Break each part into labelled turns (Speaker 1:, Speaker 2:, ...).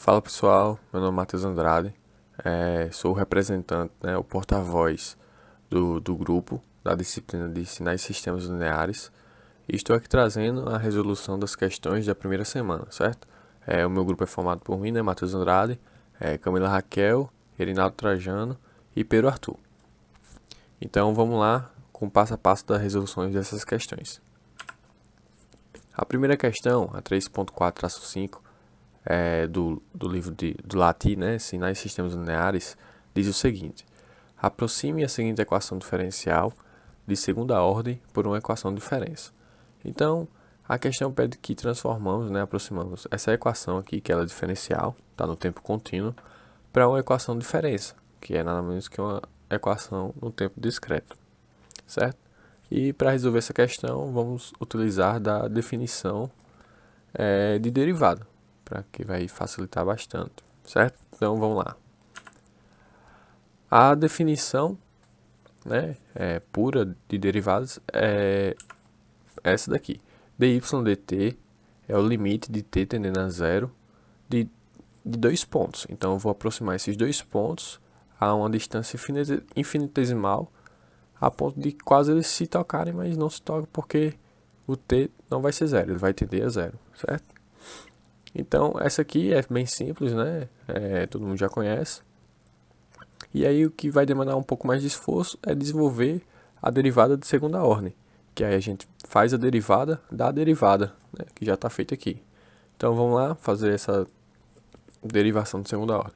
Speaker 1: Fala pessoal, meu nome é Matheus Andrade, sou o representante, o porta-voz do grupo da disciplina de Sinais e Sistemas Lineares e estou aqui trazendo a resolução das questões da primeira semana, certo? O meu grupo é formado por mim, Matheus Andrade, Camila Raquel, Erinaldo Trajano e Pedro Arthur. Então vamos lá com o passo a passo das resoluções dessas questões. A primeira questão, a 3.4-5, do livro do latim, Sinais e Sistemas Lineares, diz o seguinte: aproxime a seguinte equação diferencial de segunda ordem por uma equação de diferença. Então, a questão pede que transformamos, aproximamos essa equação aqui, que ela é diferencial, está no tempo contínuo, para uma equação de diferença, que é nada menos que uma equação no tempo discreto, certo? E para resolver essa questão, vamos utilizar da definição de derivada, para que vai facilitar bastante, certo? Então vamos lá. A definição pura de derivadas é essa daqui. dy dt é o limite de t tendendo a zero de dois pontos. Então eu vou aproximar esses dois pontos a uma distância infinitesimal, a ponto de quase eles se tocarem, mas não se tocam porque o t não vai ser zero, ele vai tender a zero, certo? Então, essa aqui é bem simples, todo mundo já conhece. E aí, o que vai demandar um pouco mais de esforço é desenvolver a derivada de segunda ordem. Que aí a gente faz a derivada da derivada, que já está feita aqui. Então, vamos lá fazer essa derivação de segunda ordem.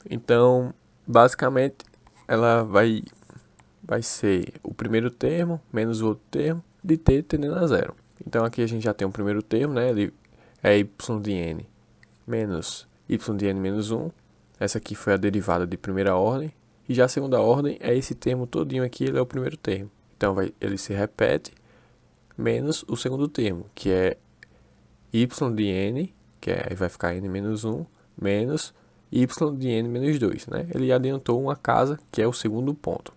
Speaker 1: Então, basicamente, ela vai ser o primeiro termo menos o outro termo de t tendendo a zero. Então aqui a gente já tem o primeiro termo, ele é y de n menos y de n menos 1. Essa aqui foi a derivada de primeira ordem. E já a segunda ordem é esse termo todinho aqui, ele é o primeiro termo. Então ele se repete menos o segundo termo, que é y de n, aí vai ficar n menos 1, menos y de n menos 2. Ele adiantou uma casa, que é o segundo ponto.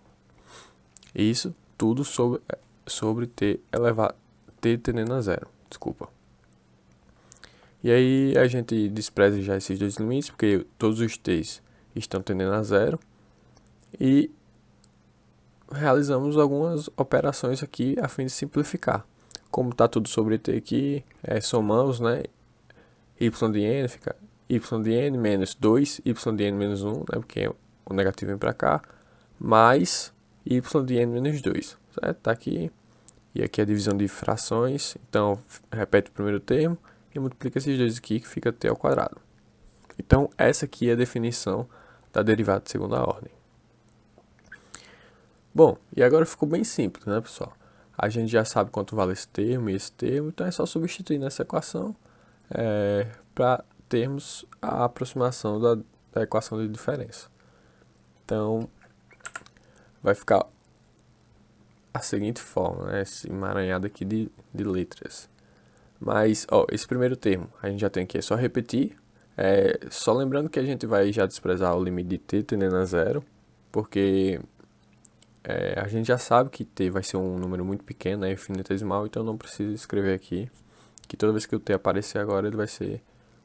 Speaker 1: Isso tudo sobre t elevado t tendendo a zero, desculpa. E aí a gente despreza já esses dois limites, porque todos os t's estão tendendo a zero. E realizamos algumas operações aqui a fim de simplificar. Como está tudo sobre t aqui, somamos, y de n fica y de n menos 2, y de n menos 1, porque o negativo vem para cá, mais y de n menos 2, certo? Está aqui. E aqui a divisão de frações, então repete o primeiro termo e multiplica esses dois aqui, que fica t ao quadrado. Então essa aqui é a definição da derivada de segunda ordem. Bom, e agora ficou bem simples, pessoal? A gente já sabe quanto vale esse termo e esse termo, então é só substituir nessa equação para termos a aproximação da equação de diferença. Então vai ficar a seguinte forma, esse emaranhado aqui de letras. Mas, esse primeiro termo, a gente já tem aqui, é só repetir. Só lembrando que a gente vai já desprezar o limite de t tendendo a zero, porque a gente já sabe que t vai ser um número muito pequeno, infinitesimal, então não precisa escrever aqui, que toda vez que o t aparecer agora, ele vai ser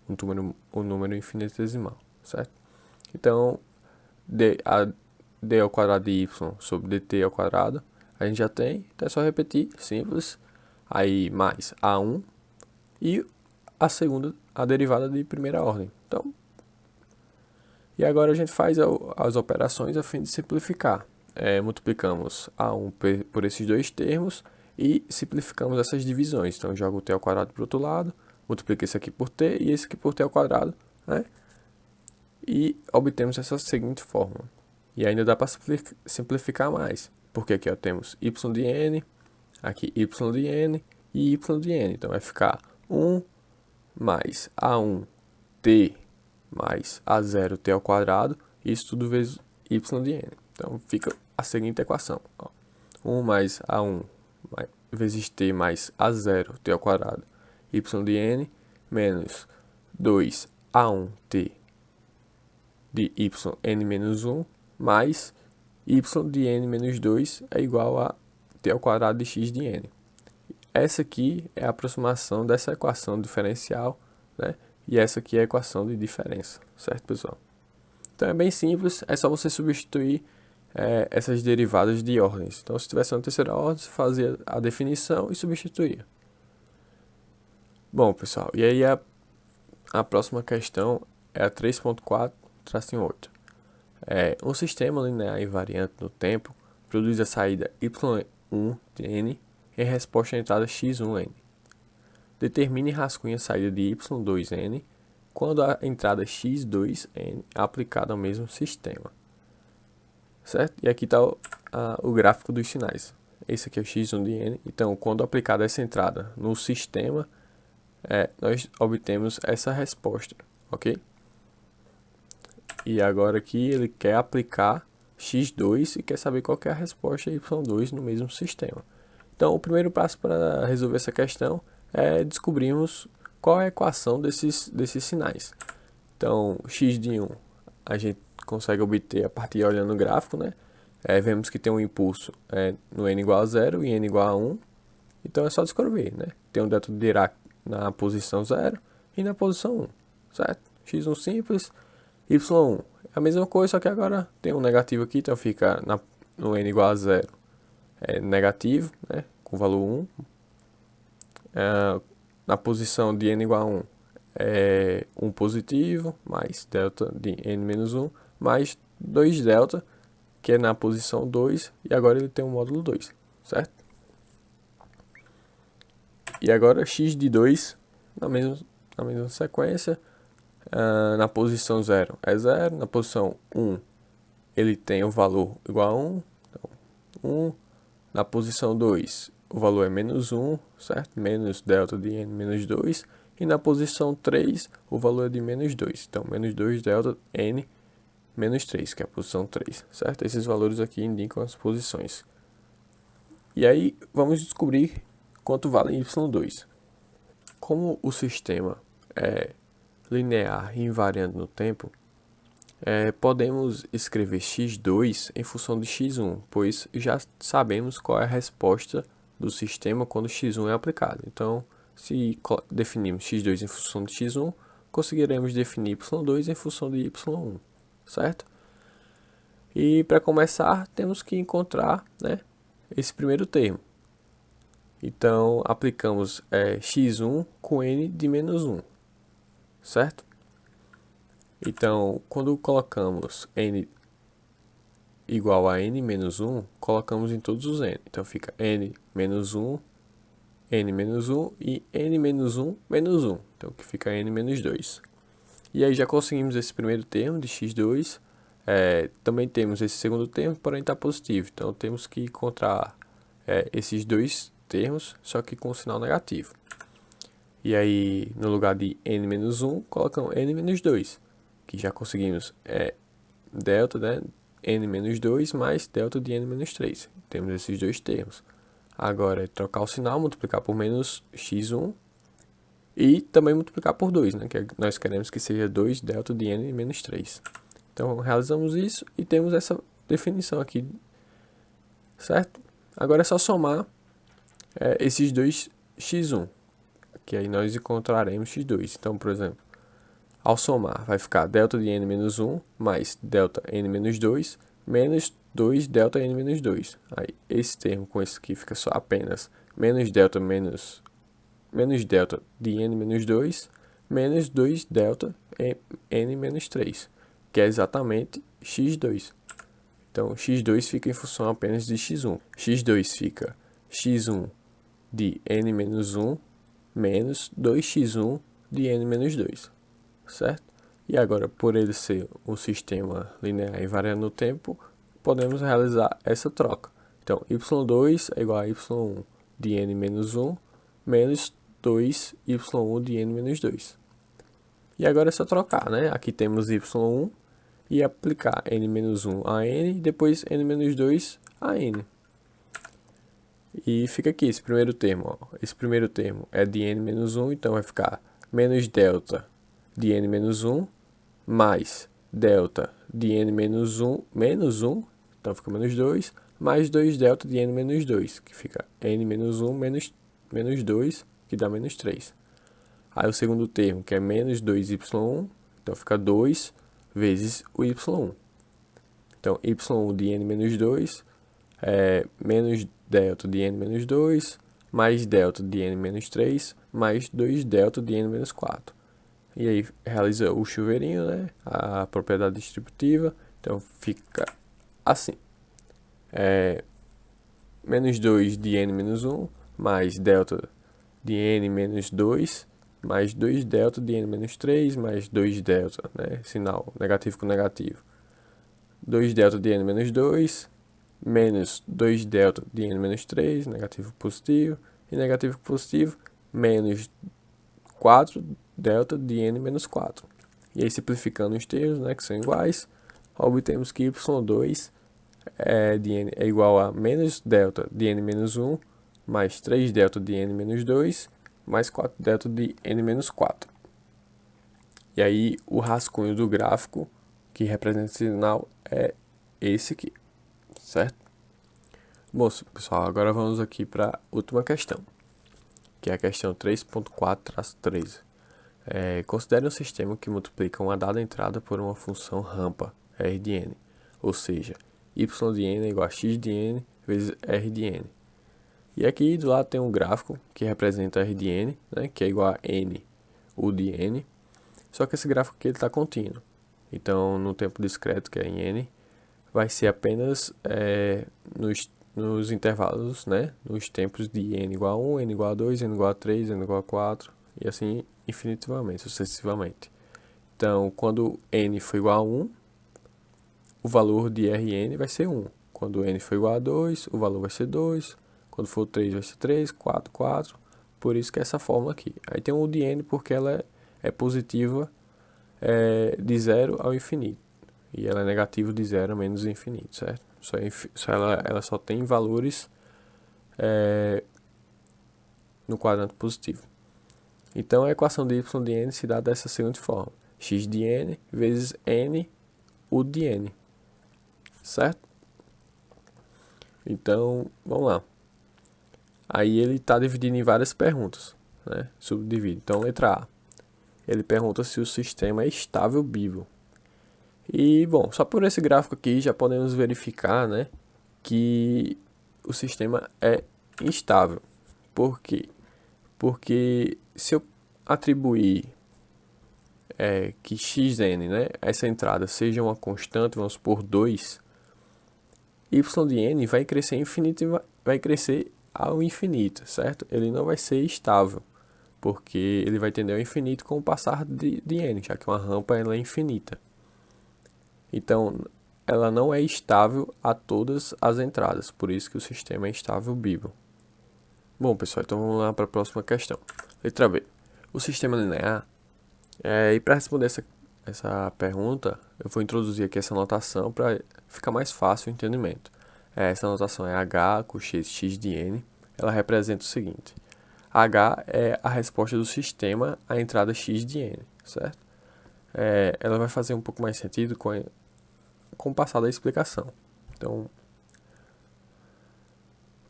Speaker 1: um número infinitesimal, certo? Então, d ao quadrado de y sobre dt ao quadrado, a gente já tem, então é só repetir, simples. Aí mais a1 e a derivada de primeira ordem. Então, e agora a gente faz as operações a fim de simplificar. Multiplicamos a1 por esses dois termos e simplificamos essas divisões. Então, jogo o t ao quadrado para o outro lado, multiplica esse aqui por t e esse aqui por t ao quadrado, e obtemos essa seguinte fórmula. E ainda dá para simplificar mais, porque aqui temos y de n, aqui y de n e y de n. Então vai ficar 1 mais a1t mais a0t ao quadrado, isso tudo vezes y de n. Então fica a seguinte equação. 1 mais a1 vezes t mais a0t ao quadrado, y de n, menos 2 a1t de yn menos 1 mais y de n menos 2 é igual a t ao quadrado de x de n. Essa aqui é a aproximação dessa equação diferencial, e essa aqui é a equação de diferença, certo, pessoal? Então é bem simples, é só você substituir essas derivadas de ordens. Então, se tivesse uma terceira ordem, você fazia a definição e substituía. Bom, pessoal, e aí a próxima questão é a 3.4-8. Um sistema linear invariante no tempo produz a saída y1 de n em resposta à entrada x1n. Determine e rascunhe a saída de y2n quando a entrada x2n é aplicada ao mesmo sistema. Certo? E aqui está o gráfico dos sinais. Esse aqui é o x1 de n. Então, quando aplicada essa entrada no sistema, nós obtemos essa resposta, ok? E agora aqui ele quer aplicar x2 e quer saber qual que é a resposta y2 no mesmo sistema. Então, o primeiro passo para resolver essa questão é descobrirmos qual é a equação desses sinais. Então, x de 1 a gente consegue obter a partir de olhando o gráfico, né? Vemos que tem um impulso no n igual a 0 e n igual a 1. Então, é só descobrir, né? Tem um delta de Dirac na posição 0 e na posição 1, certo? x1 simples, y1 é a mesma coisa, só que agora tem um negativo aqui, então fica no n igual a 0 negativo, né? Com valor 1. Na posição de n igual a 1 é 1 positivo, mais delta de n menos 1, mais 2 delta, que é na posição 2, e agora ele tem um módulo 2, certo? E agora x de 2, na mesma sequência, na posição 0 é 0, na posição 1 ele tem o valor igual a 1, então 1, na posição 2 o valor é menos 1, certo? Menos delta de n menos 2, e na posição 3 o valor é de menos 2, então menos 2 delta n menos 3, que é a posição 3, certo? Esses valores aqui indicam as posições. E aí vamos descobrir quanto vale y2. Como o sistema é linear e invariante no tempo, podemos escrever x2 em função de x1, pois já sabemos qual é a resposta do sistema quando x1 é aplicado. Então, se definirmos x2 em função de x1, conseguiremos definir y2 em função de y1, certo? E para começar, temos que encontrar, né, esse primeiro termo. Então, aplicamos x1 com n de menos 1, certo? Então, quando colocamos n igual a n menos 1, colocamos em todos os n. Então, fica n menos 1, n menos 1 e n menos 1 menos 1. Então, que fica n menos 2. E aí já conseguimos esse primeiro termo de x2. Também temos esse segundo termo, porém está positivo. Então, temos que encontrar esses dois termos, só que com sinal negativo. E aí, no lugar de n menos 1, colocamos n menos 2, que já conseguimos delta, né, n menos 2 mais delta de n menos 3. Temos esses dois termos. Agora é trocar o sinal, multiplicar por menos x1 e também multiplicar por 2, né, que nós queremos que seja 2 delta de n menos 3. Então, realizamos isso e temos essa definição aqui, certo? Agora é só somar esses dois x1, que aí nós encontraremos x2. Então, por exemplo, ao somar vai ficar delta de n menos 1 mais delta n menos 2 menos 2 delta n menos 2. Aí esse termo com esse aqui fica só apenas menos delta de n menos 2 menos 2 delta n menos 3, que é exatamente x2. Então, x2 fica em função apenas de x1. x2 fica x1 de n menos 1 menos 2x1 de n menos 2, certo? E agora, por ele ser um sistema linear invariante no tempo, podemos realizar essa troca. Então, y2 é igual a y1 de n menos 1 menos 2y1 de n menos 2. E agora é só trocar, né? Aqui temos y1 e aplicar n menos 1 a n e depois n menos 2 a n. E fica aqui esse primeiro termo, ó. Esse primeiro termo é de n menos 1, então vai ficar menos delta de n menos 1 mais delta de n menos 1 menos 1, então fica menos 2, mais 2 delta de n menos 2, que fica n menos 1 menos 2, que dá menos 3. Aí o segundo termo, que é menos 2y1, então fica 2 vezes o y1. Então, y1 de n menos 2 é menos delta de n menos 2, mais delta de n menos 3, mais 2 delta de n menos 4. E aí realiza o chuveirinho, né? A propriedade distributiva. Então fica assim. Menos 2 de n menos 1, mais delta de n menos 2, mais 2 delta de n menos 3, mais 2 delta, né? Sinal negativo com negativo. 2 delta de n menos 2, menos 2 delta de n menos 3, negativo positivo, e negativo positivo, menos 4 delta de n menos 4. E aí simplificando os termos, né, que são iguais, obtemos que y2 é igual a menos delta de n menos 1, mais 3 delta de n menos 2, mais 4 delta de n menos 4. E aí o rascunho do gráfico que representa esse sinal é esse aqui, certo? Bom, pessoal, agora vamos aqui para a última questão, que é a questão 3.4-13. Considere um sistema que multiplica uma dada entrada por uma função rampa, R de n, ou seja, y de n é igual a x de n vezes R de n. E aqui do lado tem um gráfico que representa R de n, né, que é igual a n, U de n, só que esse gráfico aqui está contínuo. Então, no tempo discreto, que é em n, vai ser apenas nos intervalos, né, nos tempos de n igual a 1, n igual a 2, n igual a 3, n igual a 4, e assim infinitivamente, sucessivamente. Então, quando n for igual a 1, o valor de Rn vai ser 1. Quando n for igual a 2, o valor vai ser 2. Quando for 3, vai ser 3, 4, 4. Por isso que é essa fórmula aqui. Aí tem o de n porque ela é positiva de 0 ao infinito. E ela é negativa de 0 a menos infinito, certo? Ela só tem valores no quadrante positivo. Então a equação de y de n se dá dessa seguinte forma: x de n vezes n U de n, certo? Então, vamos lá. Aí ele está dividindo em várias perguntas, né? Subdivide. Então, letra A. Ele pergunta se o sistema é estável Bibo. E, bom, só por esse gráfico aqui já podemos verificar, né, que o sistema é instável. Por quê? Porque se eu atribuir que xn, né, essa entrada seja uma constante, vamos supor 2, y de n vai crescer infinito, vai crescer ao infinito, certo? Ele não vai ser estável, porque ele vai tender ao infinito com o passar de n, já que uma rampa ela é infinita. Então, ela não é estável a todas as entradas, por isso que o sistema é estável Bibo. Bom, pessoal, então vamos lá para a próxima questão. Letra B. O sistema linear. E para responder essa pergunta, eu vou introduzir aqui essa notação para ficar mais fácil o entendimento. Essa notação é H com x de n. Ela representa o seguinte: H é a resposta do sistema à entrada x de n, certo? Ela vai fazer um pouco mais sentido com o passar da explicação. Então,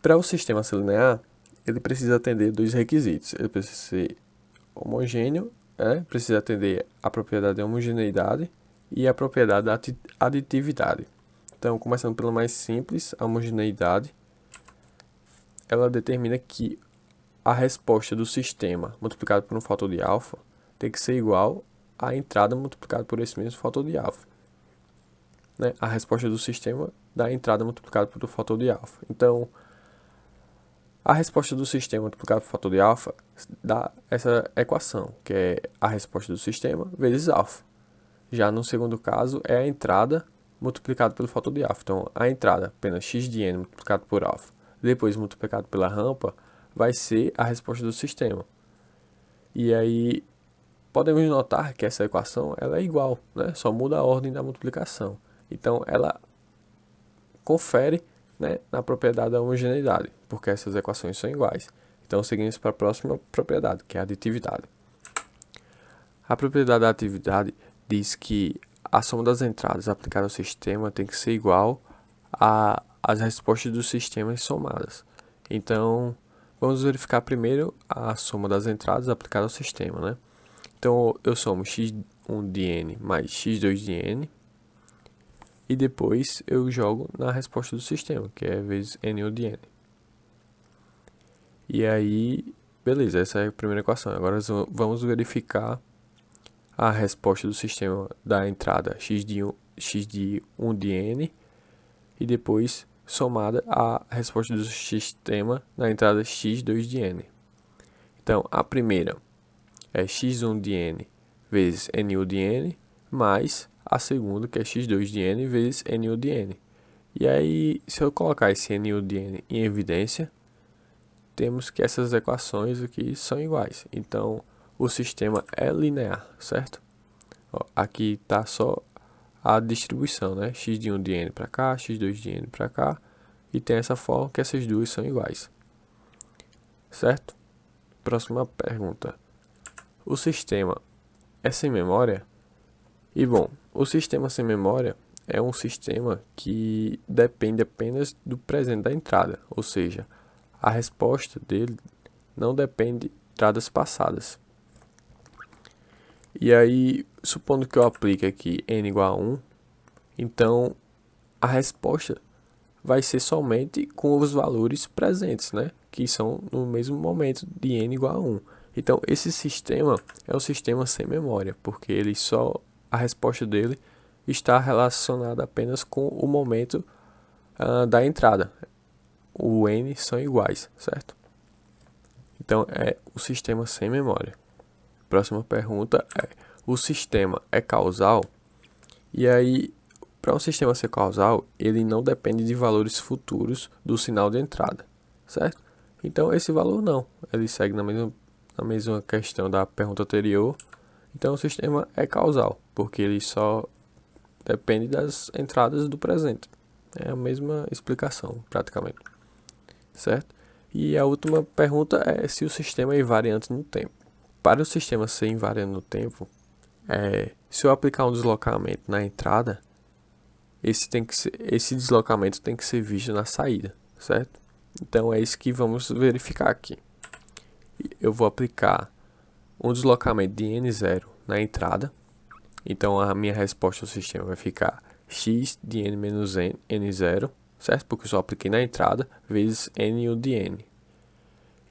Speaker 1: para o sistema ser linear, ele precisa atender dois requisitos. Ele precisa ser homogêneo, precisa atender a propriedade de homogeneidade e a propriedade da aditividade. Então, começando pelo mais simples, a homogeneidade, ela determina que a resposta do sistema multiplicado por um fator de alfa tem que ser igual à entrada multiplicada por esse mesmo fator de alfa. Né? A resposta do sistema da entrada multiplicada por um fator de alfa. Então, a resposta do sistema multiplicado por fator de alfa dá essa equação, que é a resposta do sistema vezes alfa. Já no segundo caso, é a entrada multiplicado pelo fator de alfa. Então, a entrada, apenas x de n multiplicado por alfa, depois multiplicado pela rampa, vai ser a resposta do sistema. E aí, podemos notar que essa equação ela é igual, né? Só muda a ordem da multiplicação. Então, ela confere, né, na propriedade da homogeneidade, porque essas equações são iguais. Então, seguimos para a próxima propriedade, que é a aditividade. A propriedade da aditividade diz que a soma das entradas aplicada ao sistema tem que ser igual às respostas dos sistemas somadas. Então, Vamos verificar primeiro a soma das entradas aplicada ao sistema, né? Então, eu somo x1 de n mais x2 de n. E depois eu jogo na resposta do sistema, que é vezes n1 de n. E aí, beleza, essa é a primeira equação. Agora vamos verificar a resposta do sistema da entrada x de 1 de n e depois somada a resposta do sistema da entrada x2 de n. Então, a primeira é x1 de n vezes n1 de n, mais a segunda, que é x2 de n vezes n1 de n. E aí, se eu colocar esse n1 de n em evidência, temos que essas equações aqui são iguais. Então, o sistema é linear, certo? Ó, aqui está só a distribuição, né? x de 1 de n para cá, x2 de n para cá. E tem essa forma que essas duas são iguais. Certo? Próxima pergunta. O sistema é sem memória? E bom, o sistema sem memória é um sistema que depende apenas do presente da entrada, ou seja, a resposta dele não depende de entradas passadas. E aí, supondo que eu aplique aqui n igual a 1, então a resposta vai ser somente com os valores presentes, né? Que são no mesmo momento de n igual a 1. Então, esse sistema é o sistema sem memória, porque ele a resposta dele está relacionada apenas com o momento da entrada. O n são iguais, certo? Então, é o sistema sem memória. Próxima pergunta é: o sistema é causal? E aí, para um sistema ser causal, ele não depende de valores futuros do sinal de entrada, certo? Então, esse valor não. Ele segue na mesma questão da pergunta anterior. Então, o sistema é causal, porque ele só depende das entradas do presente. É a mesma explicação, praticamente, certo? E a última pergunta é se o sistema é invariante no tempo. Para o sistema ser invariante no tempo, se eu aplicar um deslocamento na entrada, esse deslocamento tem que ser visto na saída, certo? Então é isso que vamos verificar aqui. Eu vou aplicar um deslocamento de n0 na entrada. Então a minha resposta ao sistema vai ficar x de n menos n0, certo? Porque eu só apliquei na entrada, vezes n1 de n.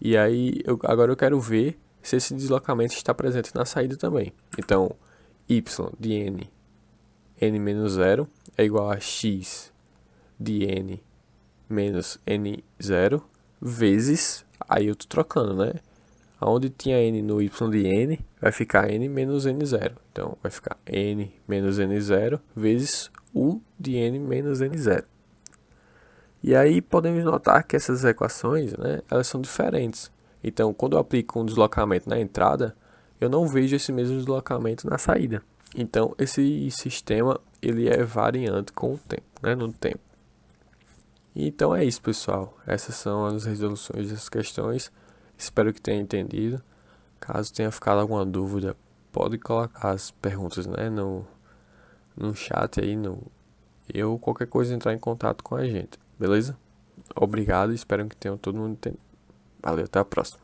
Speaker 1: E aí, agora eu quero ver se esse deslocamento está presente na saída também. Então, y de n menos 0, é igual a x de n menos n0, vezes, aí eu tô trocando, né? Onde tinha n no y de n, vai ficar n menos n0. Então, vai ficar n menos n0 vezes u de n menos n0. E aí podemos notar que essas equações, né, elas são diferentes. Então, quando eu aplico um deslocamento na entrada, eu não vejo esse mesmo deslocamento na saída. Então, esse sistema ele é variante com o tempo, né, no tempo. Então é isso, pessoal. Essas são as resoluções das questões. Espero que tenha entendido. Caso tenha ficado alguma dúvida, pode colocar as perguntas, né, no chat aí, qualquer coisa entrar em contato com a gente, beleza? Obrigado, espero que tenham todo mundo entendido. Valeu, até a próxima.